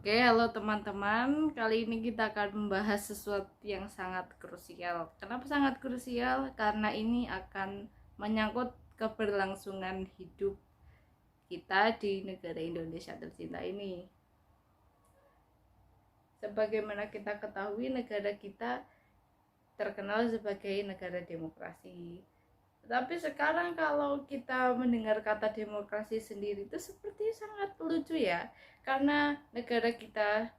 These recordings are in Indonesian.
Oke, halo teman-teman. Kali ini kita akan membahas sesuatu yang sangat krusial. Kenapa sangat krusial? Karena ini akan menyangkut keberlangsungan hidup kita di negara Indonesia tercinta ini. Sebagaimana kita ketahui, negara kita terkenal sebagai negara demokrasi. Tapi sekarang kalau kita mendengar kata demokrasi sendiri itu seperti sangat lucu ya. Karena negara kita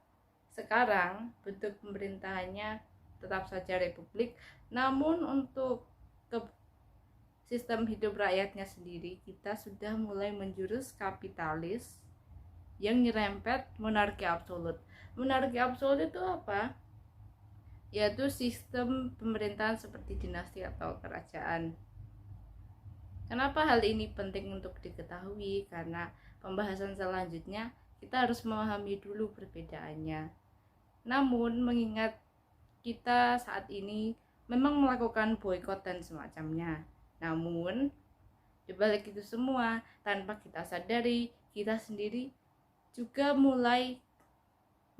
sekarang bentuk pemerintahannya tetap saja republik, namun untuk ke sistem hidup rakyatnya sendiri kita sudah mulai menjurus kapitalis yang nyerempet monarki absolut. Monarki absolut itu apa? Yaitu sistem pemerintahan seperti dinasti atau kerajaan. Kenapa hal ini penting untuk diketahui? Karena pembahasan selanjutnya kita harus memahami dulu perbedaannya. Namun mengingat kita saat ini memang melakukan boykot dan semacamnya. Namun di balik itu semua, tanpa kita sadari, kita sendiri juga mulai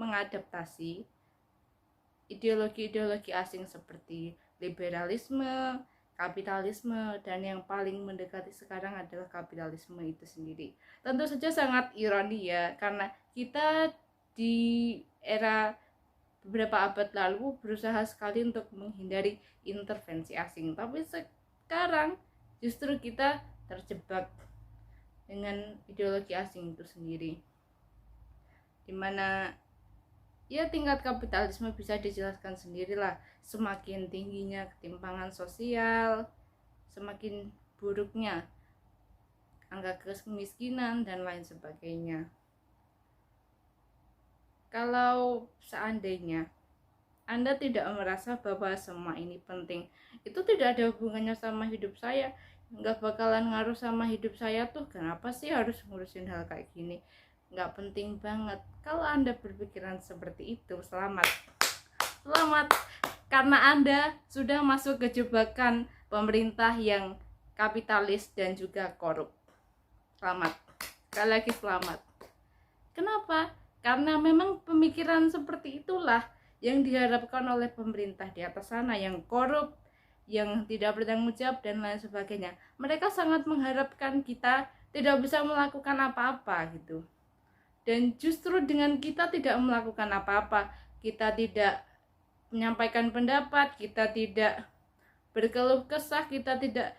mengadaptasi ideologi-ideologi asing seperti liberalisme, kapitalisme, dan yang paling mendekati sekarang adalah kapitalisme itu sendiri. Tentu saja sangat ironi ya, karena kita di era beberapa abad lalu berusaha sekali untuk menghindari intervensi asing, tapi sekarang justru kita terjebak dengan ideologi asing itu sendiri, dimana ya tingkat kapitalisme bisa dijelaskan sendirilah, semakin tingginya ketimpangan sosial, semakin buruknya angka kemiskinan dan lain sebagainya. Kalau seandainya Anda tidak merasa bahwa semua ini penting, itu tidak ada hubungannya sama hidup saya, nggak bakalan ngaruh sama hidup saya tuh, kenapa sih harus ngurusin hal kayak gini, nggak penting banget. Kalau Anda berpikiran seperti itu, selamat karena Anda sudah masuk ke jebakan pemerintah yang kapitalis dan juga korup. Selamat, sekali lagi selamat. Kenapa? Karena memang pemikiran seperti itulah yang diharapkan oleh pemerintah di atas sana, yang korup, yang tidak bertanggung jawab dan lain sebagainya. Mereka sangat mengharapkan kita tidak bisa melakukan apa-apa gitu. Dan justru dengan kita tidak melakukan apa-apa, kita tidak menyampaikan pendapat, kita tidak berkeluh kesah, kita tidak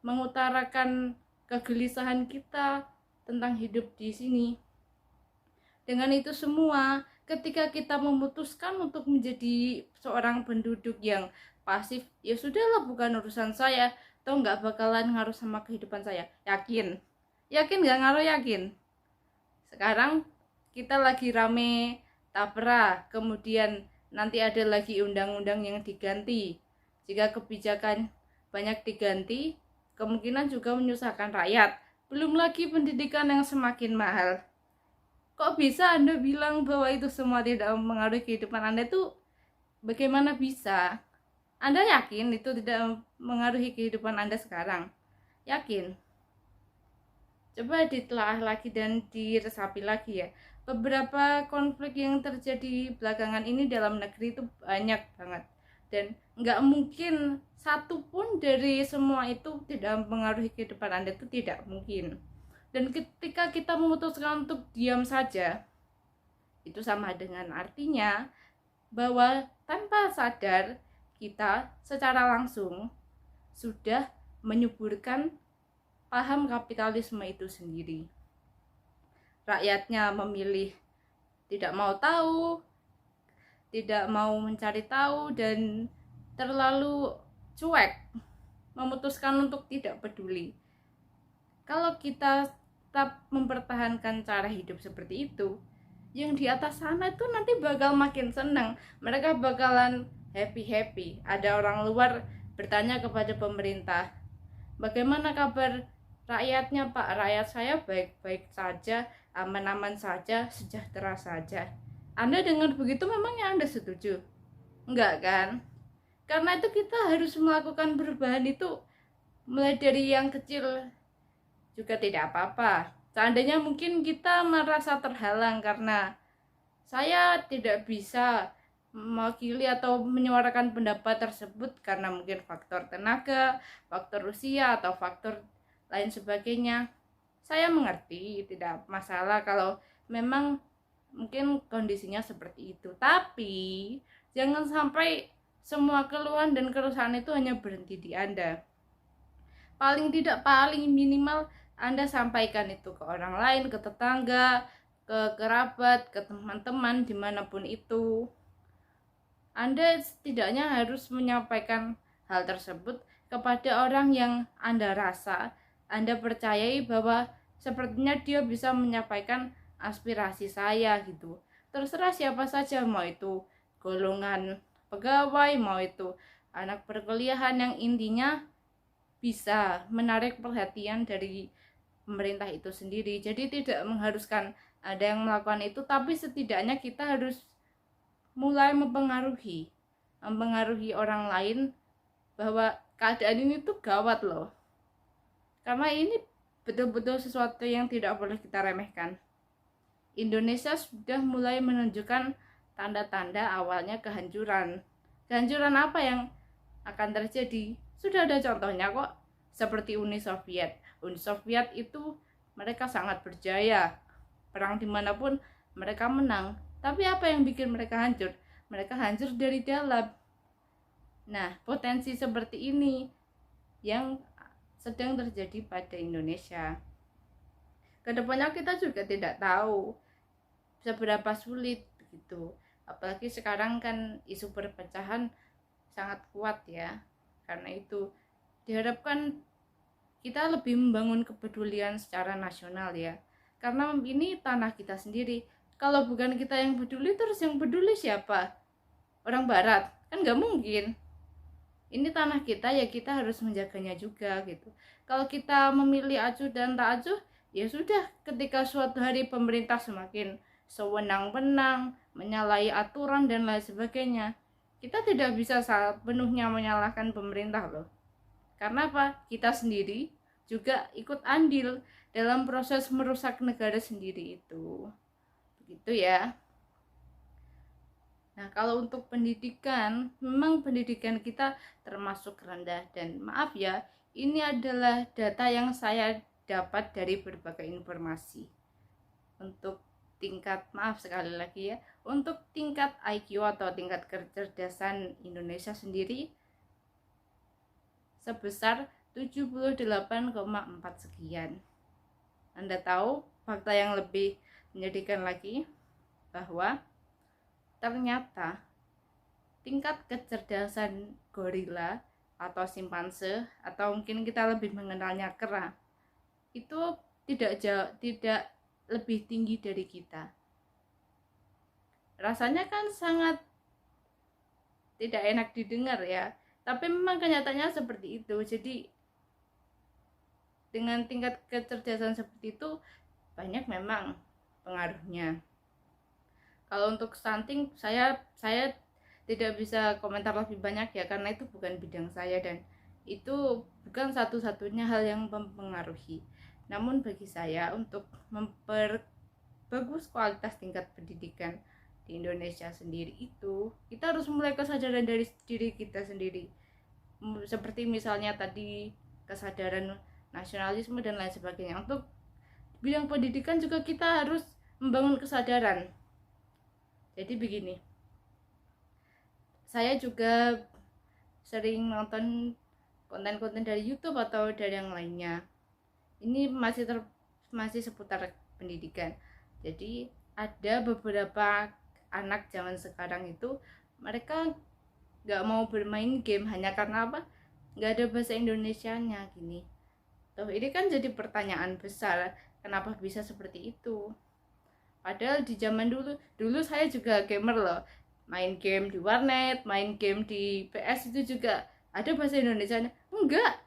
mengutarakan kegelisahan kita tentang hidup di sini. Dengan itu semua, ketika kita memutuskan untuk menjadi seorang penduduk yang pasif, ya sudahlah, bukan urusan saya, toh nggak bakalan ngaruh sama kehidupan saya. Yakin nggak ngaruh, yakin. Sekarang kita lagi rame tapra, kemudian nanti ada lagi undang-undang yang diganti. Jika kebijakan banyak diganti, kemungkinan juga menyusahkan rakyat. Belum lagi pendidikan yang semakin mahal. Kok bisa Anda bilang bahwa itu semua tidak mengaruhi kehidupan Anda? Itu bagaimana bisa? Anda yakin itu tidak mengaruhi kehidupan Anda sekarang? Yakin? Coba ditelaah lagi dan diresapi lagi ya. Beberapa konflik yang terjadi belakangan ini dalam negeri itu banyak banget. Dan nggak mungkin satu pun dari semua itu tidak mengaruhi kehidupan Anda, itu tidak mungkin. Dan ketika kita memutuskan untuk diam saja, itu sama dengan artinya bahwa tanpa sadar kita secara langsung sudah menyuburkan paham kapitalisme itu sendiri. Rakyatnya memilih tidak mau tahu, tidak mau mencari tahu, dan terlalu cuek, memutuskan untuk tidak peduli. Kalau kita tetap mempertahankan cara hidup seperti itu, yang di atas sana itu nanti bakal makin senang. Mereka bakalan happy. Ada orang luar bertanya kepada pemerintah, bagaimana kabar rakyatnya Pak? Rakyat saya baik-baik saja, aman-aman saja, sejahtera saja. Anda dengar begitu memangnya Anda setuju? Enggak kan? Karena itu kita harus melakukan perubahan itu mulai dari yang kecil juga tidak apa-apa. Seandainya mungkin kita merasa terhalang karena Saya tidak bisa mewakili atau menyuarakan pendapat tersebut karena mungkin faktor tenaga, faktor usia, atau faktor lain sebagainya. Saya mengerti, tidak masalah kalau memang mungkin kondisinya seperti itu. Tapi jangan sampai semua keluhan dan keresahan itu hanya berhenti di Anda. Paling tidak, paling minimal Anda sampaikan itu ke orang lain, ke tetangga, ke kerabat, ke teman-teman, dimanapun itu. Anda setidaknya harus menyampaikan hal tersebut kepada orang yang Anda rasa, Anda percayai bahwa sepertinya dia bisa menyampaikan aspirasi saya gitu. Terserah siapa saja, mau itu golongan pegawai, mau itu anak perkuliahan, yang intinya bisa menarik perhatian dari pemerintah itu sendiri. Jadi tidak mengharuskan ada yang melakukan itu, tapi setidaknya kita harus mulai mempengaruhi orang lain bahwa keadaan ini tuh gawat loh, karena ini betul-betul sesuatu yang tidak boleh kita remehkan. Indonesia sudah mulai menunjukkan tanda-tanda awalnya kehancuran. Kehancuran apa yang akan terjadi? Sudah ada contohnya kok, seperti Uni Soviet. Uni Soviet itu mereka sangat berjaya, perang dimanapun mereka menang. Tapi apa yang bikin mereka hancur? Mereka hancur dari dalam. Nah, potensi seperti ini yang sedang terjadi pada Indonesia. Kedepannya kita juga tidak tahu seberapa sulit begitu. Apalagi sekarang kan isu perpecahan sangat kuat ya. Karena itu diharapkan kita lebih membangun kepedulian secara nasional ya. Karena ini tanah kita sendiri. Kalau bukan kita yang peduli, terus yang peduli siapa? Orang barat? Kan nggak mungkin. Ini tanah kita ya, kita harus menjaganya juga gitu. Kalau kita memilih acuh dan tak acuh, ya sudah, ketika suatu hari pemerintah semakin sewenang-wenang, menyalahi aturan dan lain sebagainya, kita tidak bisa sepenuhnya menyalahkan pemerintah loh. Karena apa? Kita sendiri juga ikut andil dalam proses merusak negara sendiri itu. Begitu ya. Nah, kalau untuk pendidikan, memang pendidikan kita termasuk rendah, dan maaf ya, ini adalah data yang saya dapat dari berbagai informasi. Untuk tingkat, maaf sekali lagi ya, untuk tingkat IQ atau tingkat kecerdasan Indonesia sendiri sebesar 78,4 sekian. Anda tahu fakta yang lebih menyedihkan lagi bahwa ternyata tingkat kecerdasan gorila atau simpanse, atau mungkin kita lebih mengenalnya kera, itu tidak lebih tinggi dari kita. Rasanya kan sangat tidak enak didengar ya, tapi memang kenyataannya seperti itu. Jadi dengan tingkat kecerdasan seperti itu banyak memang pengaruhnya. Kalau untuk stunting, saya tidak bisa komentar lebih banyak ya, karena itu bukan bidang saya dan itu bukan satu-satunya hal yang mempengaruhi. Namun bagi saya, untuk memperbagus kualitas tingkat pendidikan di Indonesia sendiri, itu kita harus mulai kesadaran dari diri kita sendiri. Seperti misalnya tadi kesadaran nasionalisme dan lain sebagainya. Untuk bidang pendidikan juga kita harus membangun kesadaran. Jadi begini, saya juga sering nonton konten-konten dari YouTube atau dari yang lainnya. Ini masih seputar pendidikan. Jadi ada beberapa anak zaman sekarang itu, mereka nggak mau bermain game hanya karena apa? Nggak ada bahasa Indonesianya gini. Tuh, ini kan jadi pertanyaan besar, kenapa bisa seperti itu? Padahal di zaman dulu saya juga gamer loh, main game di warnet, main game di PS itu juga ada bahasa Indonesianya. Enggak,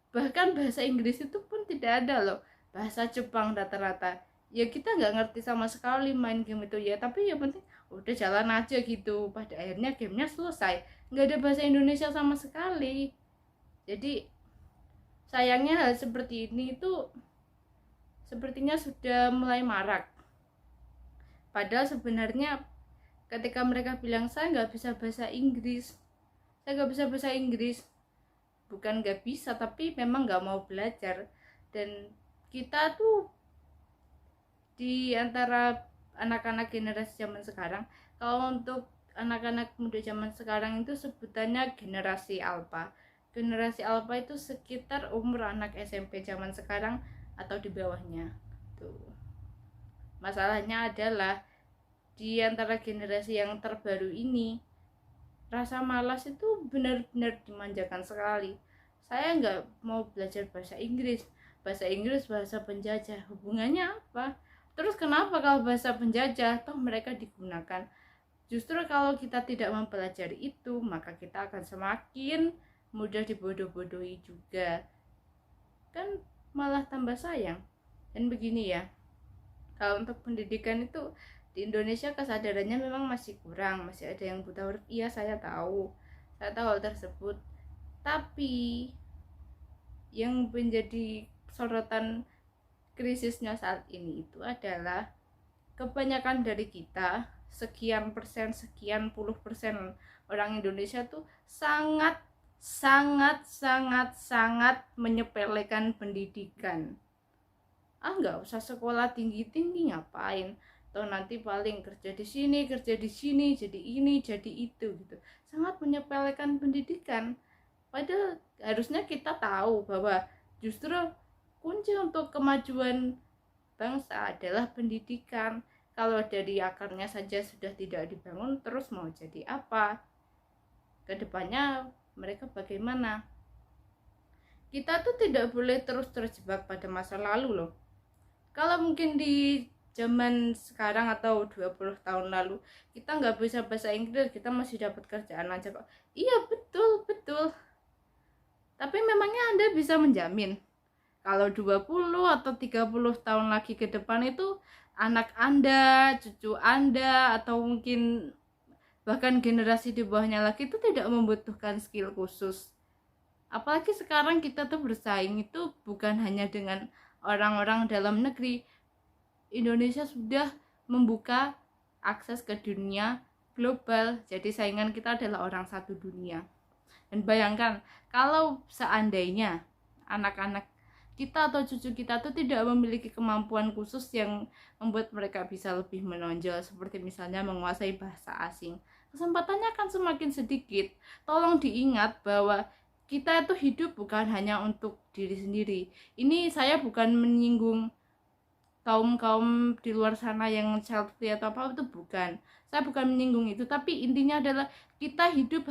bahkan bahasa Inggris itu pun tidak ada loh, bahasa Jepang rata-rata. Ya kita nggak ngerti sama sekali main game itu ya, tapi ya penting udah jalan aja gitu. Pada akhirnya gamenya selesai, nggak ada bahasa Indonesia sama sekali. Jadi sayangnya hal seperti ini itu sepertinya sudah mulai marak. Padahal sebenarnya ketika mereka bilang saya nggak bisa bahasa Inggris, bukan nggak bisa, tapi memang nggak mau belajar. Dan kita tuh di antara anak-anak generasi zaman sekarang, kalau untuk anak-anak muda zaman sekarang itu sebutannya generasi alpha. Generasi alpha itu sekitar umur anak SMP zaman sekarang atau di bawahnya tuh. Masalahnya adalah di antara generasi yang terbaru ini, rasa malas itu benar-benar dimanjakan sekali. Saya nggak mau belajar bahasa Inggris bahasa penjajah, hubungannya apa? Terus kenapa kalau bahasa penjajah toh mereka digunakan? Justru kalau kita tidak mempelajari itu, maka kita akan semakin mudah dibodoh-bodohi juga, kan malah tambah sayang. Dan begini ya, kalau untuk pendidikan itu di Indonesia kesadarannya memang masih kurang, masih ada yang buta huruf. Iya, saya tahu hal tersebut. Tapi yang menjadi sorotan krisisnya saat ini itu adalah kebanyakan dari kita, sekian puluh persen orang Indonesia tuh sangat menyepelekan pendidikan. Nggak usah sekolah tinggi-tinggi, ngapain, atau nanti paling kerja di sini, jadi ini, jadi itu gitu. Sangat menyepelekan pendidikan. Padahal harusnya kita tahu bahwa justru kunci untuk kemajuan bangsa adalah pendidikan. Kalau dari akarnya saja sudah tidak dibangun, terus mau jadi apa? Kedepannya mereka bagaimana? Kita tuh tidak boleh terus terjebak pada masa lalu loh. Kalau mungkin di zaman sekarang atau 20 tahun lalu kita nggak bisa bahasa Inggris, kita masih dapat kerjaan aja kok. Iya, betul. Tapi memangnya Anda bisa menjamin kalau 20 atau 30 tahun lagi ke depan itu anak Anda, cucu Anda, atau mungkin bahkan generasi di bawahnya lagi itu tidak membutuhkan skill khusus? Apalagi sekarang kita tuh bersaing itu bukan hanya dengan orang-orang dalam negeri. Indonesia sudah membuka akses ke dunia global, jadi saingan kita adalah orang satu dunia. Dan bayangkan kalau seandainya anak-anak kita atau cucu kita tuh tidak memiliki kemampuan khusus yang membuat mereka bisa lebih menonjol, seperti misalnya menguasai bahasa asing, kesempatannya akan semakin sedikit. Tolong diingat bahwa kita itu hidup bukan hanya untuk diri sendiri. Ini saya bukan menyinggung kaum di luar sana yang child free atau apa, itu bukan. Saya bukan menyinggung itu, tapi intinya adalah kita hidup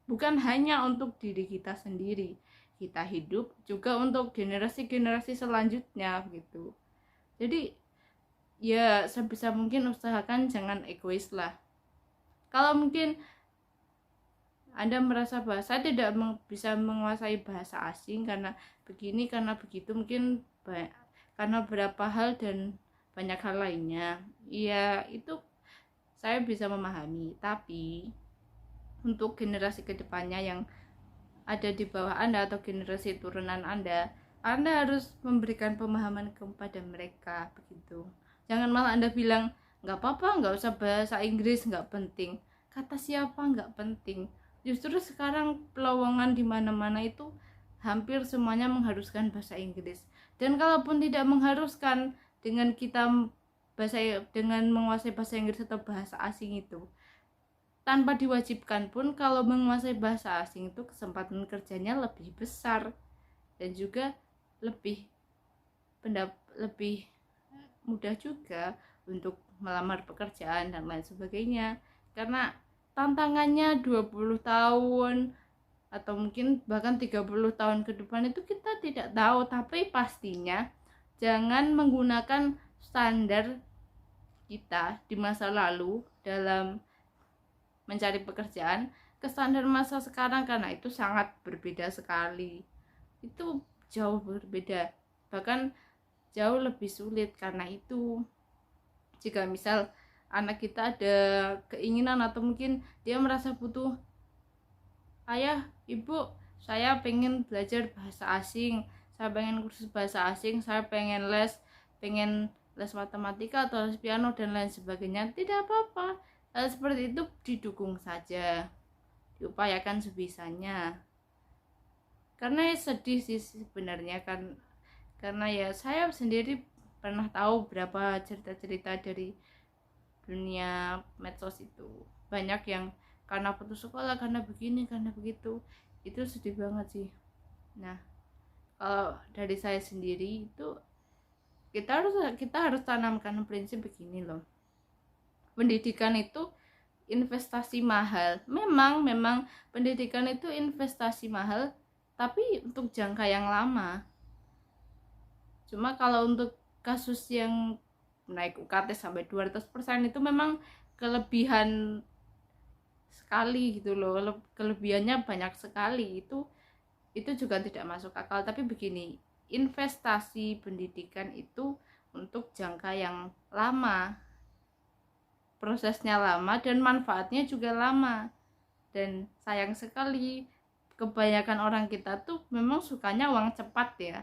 bukan hanya untuk diri kita sendiri. Kita hidup juga untuk generasi-generasi selanjutnya gitu. Jadi ya sebisa mungkin usahakan jangan egois lah. Kalau mungkin Anda merasa bahwa saya tidak bisa menguasai bahasa asing karena begini, karena begitu, mungkin karena beberapa hal dan banyak hal lainnya, ya itu saya bisa memahami. Tapi untuk generasi kedepannya yang ada di bawah Anda atau generasi turunan Anda harus memberikan pemahaman kepada mereka begitu. Jangan malah Anda bilang nggak apa-apa, nggak usah bahasa Inggris, nggak penting. Kata siapa nggak penting? Justru sekarang pelowongan di mana-mana itu hampir semuanya mengharuskan bahasa Inggris. Dan kalaupun tidak mengharuskan, dengan menguasai bahasa Inggris atau bahasa asing itu, tanpa diwajibkan pun, kalau menguasai bahasa asing itu kesempatan kerjanya lebih besar dan juga lebih mudah juga untuk melamar pekerjaan dan lain sebagainya. Karena tantangannya 20 tahun atau mungkin bahkan 30 tahun ke depan itu kita tidak tahu. Tapi pastinya jangan menggunakan standar kita di masa lalu dalam mencari pekerjaan ke standar masa sekarang, karena itu sangat berbeda sekali. Itu jauh berbeda, bahkan jauh lebih sulit. Karena itu jika misal anak kita ada keinginan atau mungkin dia merasa butuh, ayah, ibu, saya pengen belajar bahasa asing, saya pengen kursus bahasa asing, saya pengen les, pengen les matematika atau les piano dan lain sebagainya, tidak apa-apa. Hal seperti itu didukung saja, diupayakan sebisanya. Karena sedih sih sebenarnya kan, karena ya saya sendiri pernah tahu berapa cerita-cerita dari dunia medsos itu. Banyak yang karena putus sekolah, karena begini, karena begitu. Itu sedih banget sih. Nah, kalau dari saya sendiri itu kita harus tanamkan prinsip begini loh. Pendidikan itu investasi mahal. Memang pendidikan itu investasi mahal, tapi untuk jangka yang lama. Cuma kalau untuk kasus yang naik UKT sampai 200% itu memang kelebihan sekali gitu loh. Kelebihannya banyak sekali. Itu juga tidak masuk akal. Tapi begini, investasi pendidikan itu untuk jangka yang lama, prosesnya lama dan manfaatnya juga lama. Dan sayang sekali kebanyakan orang kita tuh memang sukanya uang cepat ya.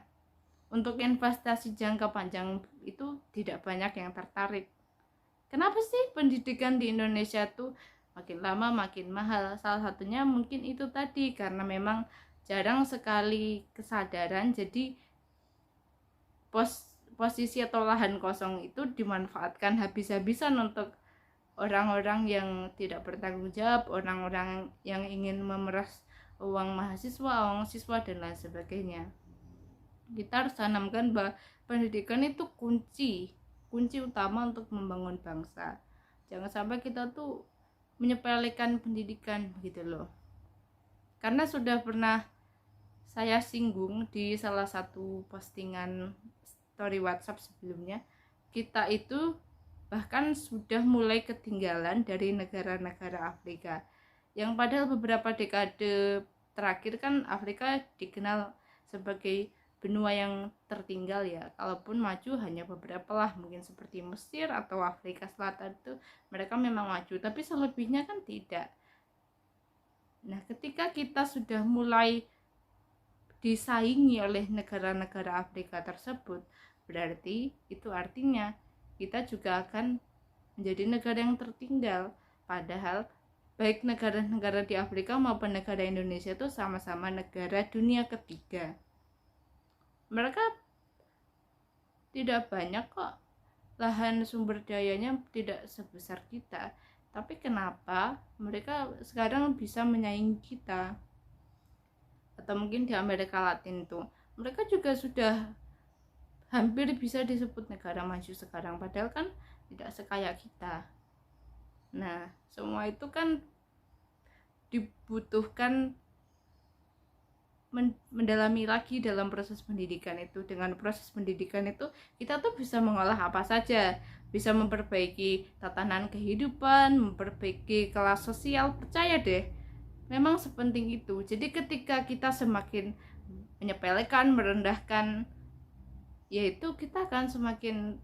Untuk investasi jangka panjang itu tidak banyak yang tertarik. Kenapa sih pendidikan di Indonesia tuh makin lama makin mahal? Salah satunya mungkin itu tadi, karena memang jarang sekali kesadaran. Jadi posisi atau lahan kosong itu dimanfaatkan habis-habisan untuk orang-orang yang tidak bertanggung jawab, orang-orang yang ingin memeras uang mahasiswa, uang siswa dan lain sebagainya. Kita harus tanamkan bahwa pendidikan itu kunci utama untuk membangun bangsa. Jangan sampai kita tuh menyepelekan pendidikan gitu loh. Karena sudah pernah saya singgung di salah satu postingan story WhatsApp sebelumnya, kita itu bahkan sudah mulai ketinggalan dari negara-negara Afrika, yang padahal beberapa dekade terakhir kan Afrika dikenal sebagai benua yang tertinggal ya. Kalaupun maju hanya beberapa lah, mungkin seperti Mesir atau Afrika Selatan, itu mereka memang maju, tapi selebihnya kan tidak. Nah, ketika kita sudah mulai disaingi oleh negara-negara Afrika tersebut, berarti itu artinya kita juga akan menjadi negara yang tertinggal. Padahal baik negara-negara di Afrika maupun negara Indonesia itu sama-sama negara dunia ketiga. Mereka tidak banyak kok, lahan sumber dayanya tidak sebesar kita, tapi kenapa mereka sekarang bisa menyaingi kita? Atau mungkin di Amerika Latin tuh mereka juga sudah hampir bisa disebut negara maju sekarang, padahal kan tidak sekaya kita. Nah, semua itu kan dibutuhkan mendalami lagi dalam proses pendidikan itu. Dengan proses pendidikan itu kita tuh bisa mengolah apa saja, bisa memperbaiki tatanan kehidupan, memperbaiki kelas sosial. Percaya deh, memang sepenting itu. Jadi ketika kita semakin menyepelekan, merendahkan, yaitu kita akan semakin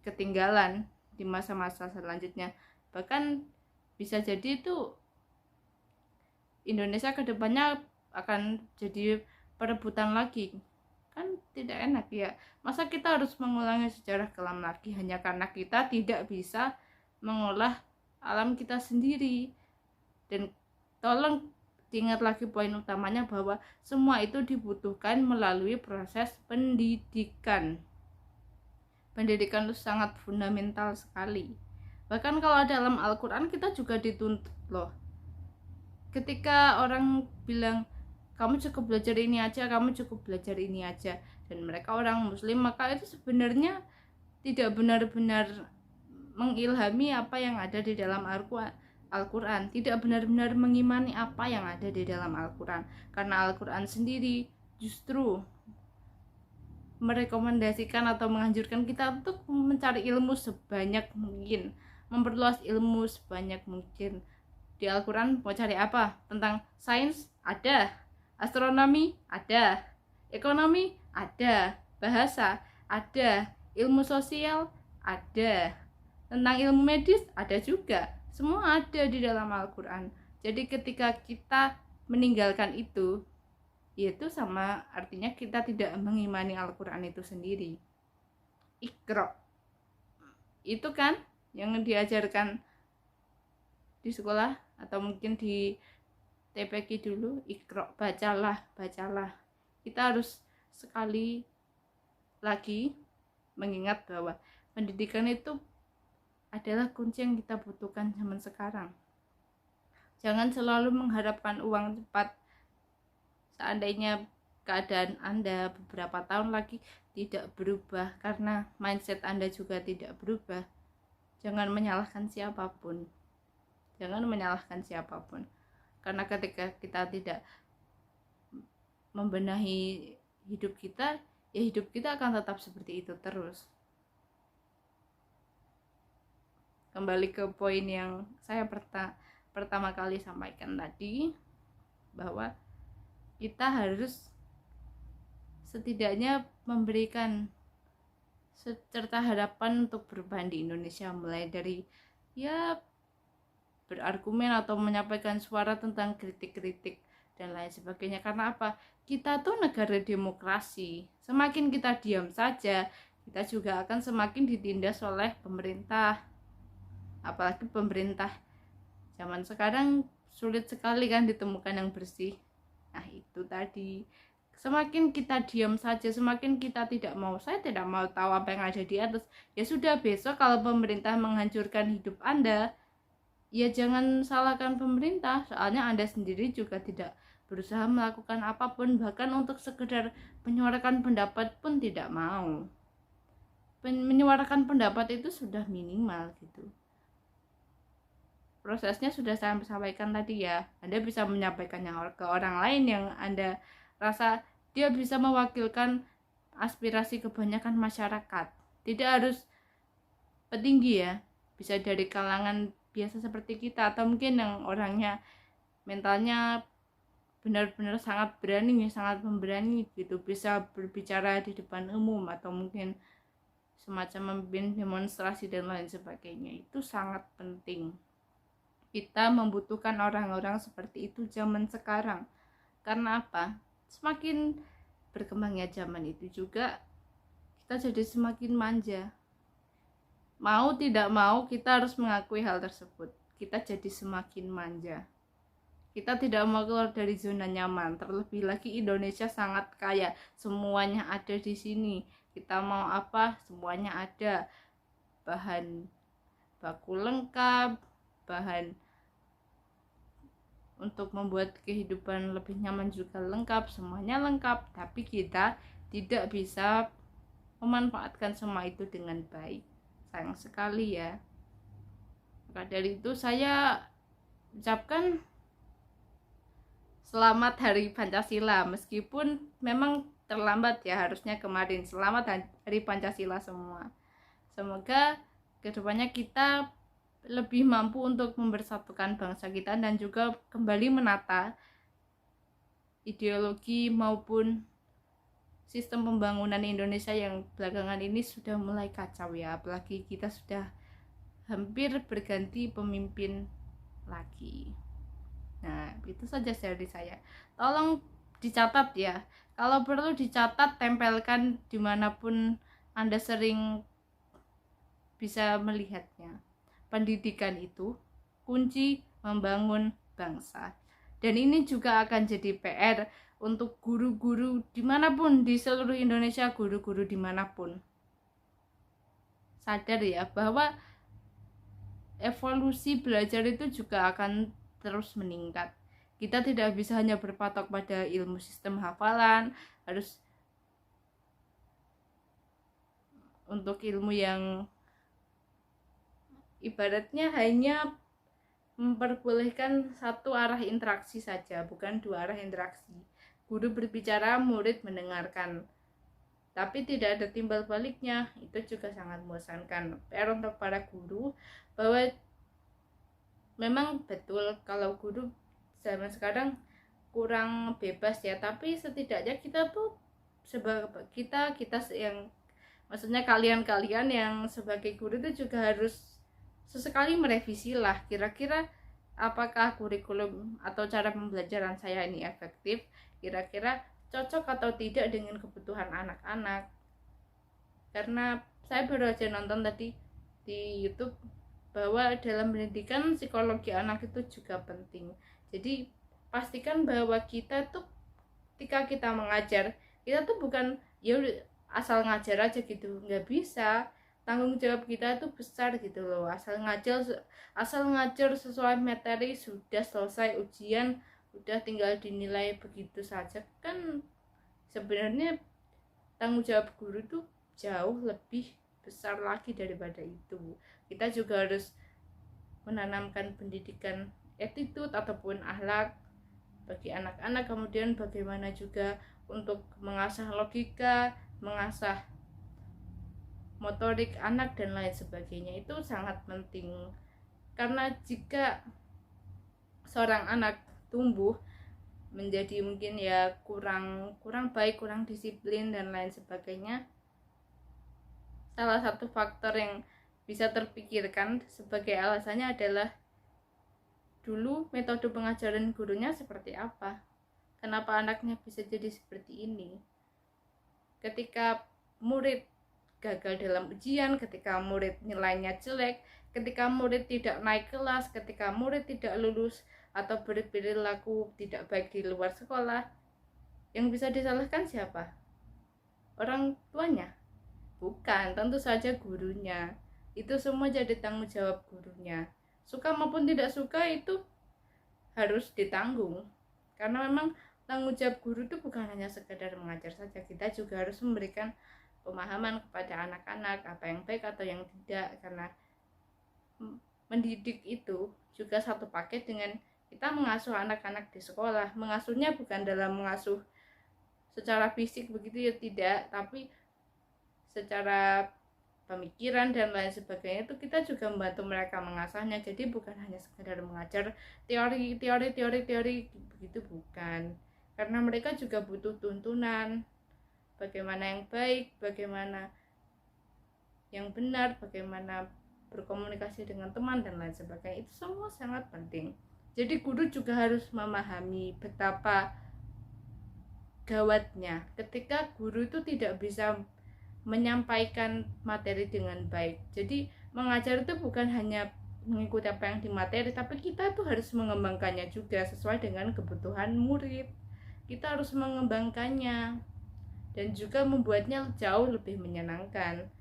ketinggalan di masa-masa selanjutnya. Bahkan bisa jadi itu Indonesia kedepannya akan jadi perebutan lagi. Kan tidak enak ya. Masa kita harus mengulangi sejarah kelam lagi hanya karena kita tidak bisa mengolah alam kita sendiri. Dan tolong diingat lagi poin utamanya, bahwa semua itu dibutuhkan melalui proses pendidikan. Pendidikan itu sangat fundamental sekali. Bahkan kalau dalam Al-Quran kita juga dituntut loh. Ketika orang bilang kamu cukup belajar ini aja, kamu cukup belajar ini aja, dan mereka orang muslim, maka itu sebenarnya tidak benar-benar mengilhami apa yang ada di dalam Al-Quran, tidak benar-benar mengimani apa yang ada di dalam Al-Quran. Karena Al-Quran sendiri justru merekomendasikan atau menganjurkan kita untuk mencari ilmu sebanyak mungkin, memperluas ilmu sebanyak mungkin. Di Al-Quran mau cari apa? Tentang sains ada, astronomi ada, ekonomi ada, bahasa ada, ilmu sosial ada, tentang ilmu medis ada juga. Semua ada di dalam Al-Quran. Jadi ketika kita meninggalkan itu, yaitu sama artinya kita tidak mengimani Al-Quran itu sendiri. Iqra, itu kan yang diajarkan di sekolah atau mungkin di TPQ dulu, Iqra, bacalah, bacalah. Kita harus sekali lagi mengingat bahwa pendidikan itu adalah kunci yang kita butuhkan zaman sekarang. Jangan selalu mengharapkan uang cepat. Seandainya keadaan Anda beberapa tahun lagi tidak berubah karena mindset Anda juga tidak berubah, jangan menyalahkan siapapun. Jangan menyalahkan siapapun. Karena ketika kita tidak membenahi hidup kita, ya hidup kita akan tetap seperti itu terus. Kembali ke poin yang saya pertama kali sampaikan tadi, bahwa kita harus setidaknya memberikan secerca harapan untuk perubahan di Indonesia, mulai dari ya berargumen atau menyampaikan suara tentang kritik-kritik dan lain sebagainya. Karena apa? Kita tuh negara demokrasi. Semakin kita diam saja, kita juga akan semakin ditindas oleh pemerintah. Apalagi pemerintah zaman sekarang sulit sekali kan ditemukan yang bersih. Nah itu tadi, semakin kita diam saja, semakin kita tidak mau, saya tidak mau tahu apa yang ada di atas. Ya sudah, besok kalau pemerintah menghancurkan hidup Anda, ya jangan salahkan pemerintah, soalnya Anda sendiri juga tidak berusaha melakukan apapun, bahkan untuk sekedar menyuarakan pendapat pun tidak mau. Menyuarakan pendapat itu sudah minimal gitu. Prosesnya sudah saya sampaikan tadi ya. Anda bisa menyampaikannya ke orang lain yang Anda rasa dia bisa mewakilkan aspirasi kebanyakan masyarakat. Tidak harus petinggi ya, bisa dari kalangan biasa seperti kita, atau mungkin yang orangnya mentalnya benar-benar sangat berani, sangat memberani gitu, bisa berbicara di depan umum atau mungkin semacam memimpin demonstrasi dan lain sebagainya. Itu sangat penting. Kita membutuhkan orang-orang seperti itu zaman sekarang. Karena apa? Semakin berkembangnya zaman itu juga, kita jadi semakin manja. Mau tidak mau kita harus mengakui hal tersebut. Kita jadi semakin manja. Kita tidak mau keluar dari zona nyaman. Terlebih lagi Indonesia sangat kaya, semuanya ada di sini. Kita mau apa, semuanya ada. Bahan baku lengkap, bahan untuk membuat kehidupan lebih nyaman juga lengkap, semuanya lengkap. Tapi kita tidak bisa memanfaatkan semua itu dengan baik. Sayang sekali ya. Maka dari itu saya ucapkan selamat Hari Pancasila, meskipun memang terlambat ya, harusnya kemarin. Selamat Hari Pancasila semua. Semoga kedepannya kita lebih mampu untuk mempersatukan bangsa kita dan juga kembali menata ideologi maupun sistem pembangunan Indonesia yang belakangan ini sudah mulai kacau ya. Apalagi kita sudah hampir berganti pemimpin lagi. Nah, itu saja dari saya. Tolong dicatat ya. Kalau perlu dicatat, tempelkan dimanapun Anda sering bisa melihatnya. Pendidikan itu kunci membangun bangsa. Dan ini juga akan jadi PR untuk guru-guru dimanapun di seluruh Indonesia, guru-guru dimanapun. Sadar ya bahwa evolusi belajar itu juga akan terus meningkat. Kita tidak bisa hanya berpatok pada ilmu sistem hafalan, harus untuk ilmu yang ibaratnya hanya memperbolehkan satu arah interaksi saja, bukan dua arah interaksi. Guru berbicara, murid mendengarkan, tapi tidak ada timbal baliknya. Itu juga sangat membosankan. PR untuk para guru bahwa memang betul kalau guru zaman sekarang kurang bebas ya, tapi setidaknya kita tuh kita yang maksudnya kalian yang sebagai guru itu juga harus sesekali merevisi lah, kira-kira apakah kurikulum atau cara pembelajaran saya ini efektif, kira-kira cocok atau tidak dengan kebutuhan anak-anak. Karena saya baru aja nonton tadi di YouTube bahwa dalam pendidikan psikologi anak itu juga penting. Jadi pastikan bahwa kita tuh ketika kita mengajar, kita tuh bukan ya asal ngajar aja gitu, nggak bisa. Tanggung jawab kita tuh besar gitu loh. Asal ngajar sesuai materi, sudah selesai ujian, udah tinggal dinilai begitu saja kan. Sebenarnya tanggung jawab guru tuh jauh lebih besar lagi daripada itu. Kita juga harus menanamkan pendidikan attitude ataupun akhlak bagi anak-anak, kemudian bagaimana juga untuk mengasah logika, mengasah motorik anak dan lain sebagainya. Itu sangat penting, karena jika seorang anak tumbuh menjadi mungkin ya kurang baik, kurang disiplin dan lain sebagainya, salah satu faktor yang bisa terpikirkan sebagai alasannya adalah dulu metode pengajaran gurunya seperti apa, kenapa anaknya bisa jadi seperti ini. Ketika murid gagal dalam ujian, ketika murid nilainya jelek, ketika murid tidak naik kelas, ketika murid tidak lulus atau berperilaku tidak baik di luar sekolah, yang bisa disalahkan siapa? Orang tuanya? Bukan, tentu saja gurunya. Itu semua jadi tanggung jawab gurunya. Suka maupun tidak suka itu harus ditanggung, karena memang tanggung jawab guru itu bukan hanya sekedar mengajar saja. Kita juga harus memberikan pemahaman kepada anak-anak apa yang baik atau yang tidak, karena mendidik itu juga satu paket dengan kita mengasuh anak-anak di sekolah. Mengasuhnya bukan dalam mengasuh secara fisik begitu ya, tidak, tapi secara pemikiran dan lain sebagainya. Itu kita juga membantu mereka mengasahnya. Jadi bukan hanya sekedar mengajar teori begitu, bukan, karena mereka juga butuh tuntunan bagaimana yang baik, bagaimana yang benar, bagaimana berkomunikasi dengan teman dan lain sebagainya. Itu semua sangat penting. Jadi guru juga harus memahami betapa gawatnya ketika guru itu tidak bisa menyampaikan materi dengan baik. Jadi mengajar itu bukan hanya mengikuti apa yang di materi, tapi kita tuh harus mengembangkannya juga sesuai dengan kebutuhan murid. Kita harus mengembangkannya dan juga membuatnya jauh lebih menyenangkan.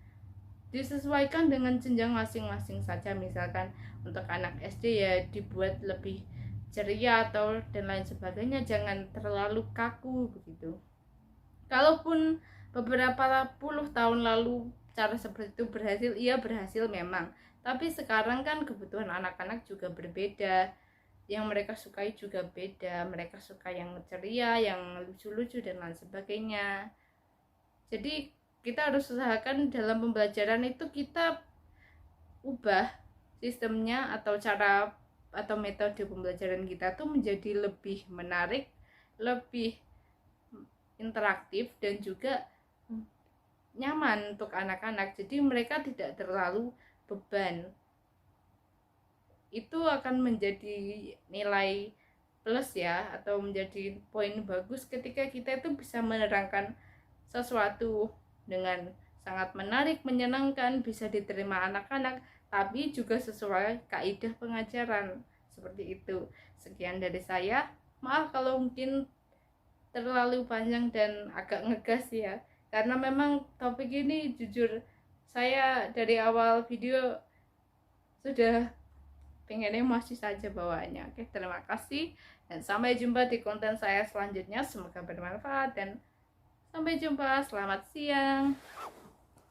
Disesuaikan dengan jenjang masing-masing saja. Misalkan untuk anak SD ya dibuat lebih ceria atau dan lain sebagainya, jangan terlalu kaku begitu. Kalaupun beberapa puluh tahun lalu cara seperti itu berhasil, iya berhasil memang, tapi sekarang kan kebutuhan anak-anak juga berbeda, yang mereka sukai juga beda. Mereka suka yang ceria, yang lucu-lucu dan lain sebagainya. Jadi kita harus usahakan dalam pembelajaran itu kita ubah sistemnya atau cara atau metode pembelajaran kita tuh menjadi lebih menarik, lebih interaktif dan juga nyaman untuk anak-anak. Jadi mereka tidak terlalu beban. Itu akan menjadi nilai plus ya, atau menjadi poin bagus ketika kita itu bisa menerangkan sesuatu dengan sangat menarik, menyenangkan, bisa diterima anak-anak, tapi juga sesuai kaidah pengajaran. Seperti itu. Sekian dari saya. Maaf kalau mungkin terlalu panjang dan agak ngegas ya, karena memang topik ini jujur saya dari awal video sudah pengen emosi saja bawaannya. Oke, terima kasih dan sampai jumpa di konten saya selanjutnya. Semoga bermanfaat dan sampai jumpa. Selamat siang.